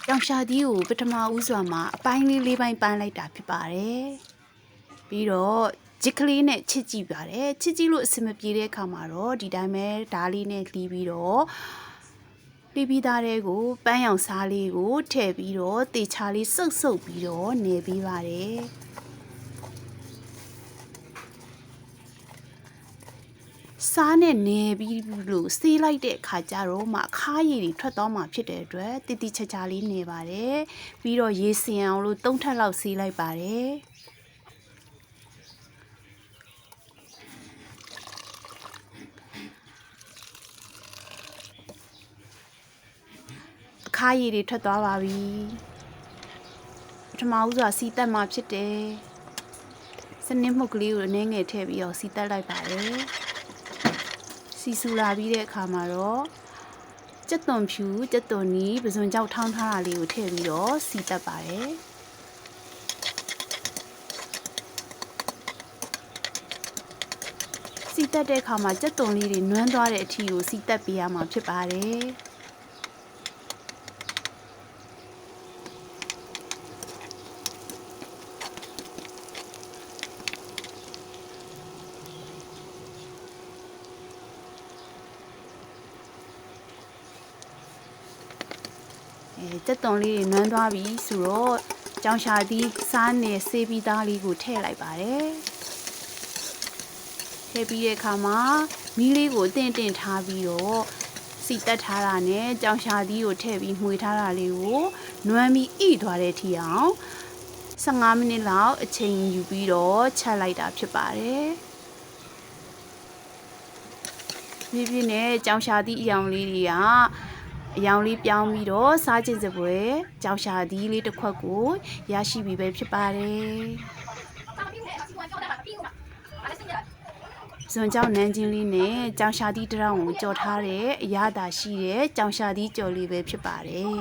ကြောင်ရှာသီးကိုပထမဦးစွာမှာအပိုင်းလေး၄ပိုင်းပန်းလိုက်တာဖြစ်ပါတယ်ပြီးတော့ဂျစ်ကလေးနဲ့ချစ်ကြည့်ပါတယ်ချစ်ကြည့်လို့အဆင်မပြေတဲ့အခါမှာတော့ဒီတိုင်းပဲဓားလေးနဲ့လှီးပြီးတော့လှီးပြီးသားတဲ့ကိုပန်းရောင်စားလေးကိုထည့်ပြီးတော့တေချာလေးစုပ်ပြီးတော့နေပေးပါတယ်စားနဲ့နေပြီးလို့စေးလိုက်တဲ့အခါကျတော့မှခါးရည်တွေထွက်သွားမှဖြစ်တဲ့အတွက်တိတိချာချာလေးနေပါတယ်ပြီးတော့ရေစင်အောင်လို့3ထပ်လောက်စေးလိုက်ပါတယ်ခါးရည်တွေထွက်သွားပါပြီပထမဦးစွာစီတက်မှဖြစ်တယ်စနစ်မှုတ်ကလေးကိုနည်းငယ်ထည့်ပြီးတော့စီတက်လိုက်ပါတယ်စီဆူလာပြီးတဲ့အခါမှာတော့ကြက်သွန်ဖြူကြက်သွန်နီးပစွန်ကြောက်ထောင်းထားတာလေးကိုထည့်ပြီးတော့စီတက်ပါတယ်စီတက်တဲ့အခါမှာကြက်သွန်လေးတွေနွမ်းသွားတဲ့အထိကိုစီတက်ပေးရမှာဖြစ်ပါတယ်ကြက်သွန်လေးတွေနွမ်းသွားပြီဆိုတော့ကြောင်ရှာသီးစားနယ်ဆေးပြီးသားလေးကိုထည့်လိုက်ပါတယ်ထည့်ပြီးတဲ့အခါမှာမီးလေးကိုတင်ထားပြီးတော့စီတက်ထားတာနဲ့ကြောင်ရှာသီးကိုထည့်ပြီးမှွေထားတာလေးကိုနွမ်းပြီးဣသွားတဲ့ထိအောင်15မိနစ်လောက်အချိန်ယူပြီးတော့ချက်လိုက်တာဖြစ်ပါတယ်ပြည့်နဲ့ကြောင်ရှာသီးအယောင်လေးတွေကအယောင်လေးပြောင်းပြီးတော့စားခြင်းစပွဲကြောင်ရှာသီးလေးတစ်ခွက်ကိုရရှိပြီပဲဖြစ်ပါတယ်ဇွန်ကြောင်နန်းချင်းလေးနဲ့ကြောင်ရှာသီးတရောင်းကိုကြော်ထားတဲ့အရသာရှိတဲ့ကြောင်ရှာသီးကြော်လေးပဲဖြစ်ပါတယ်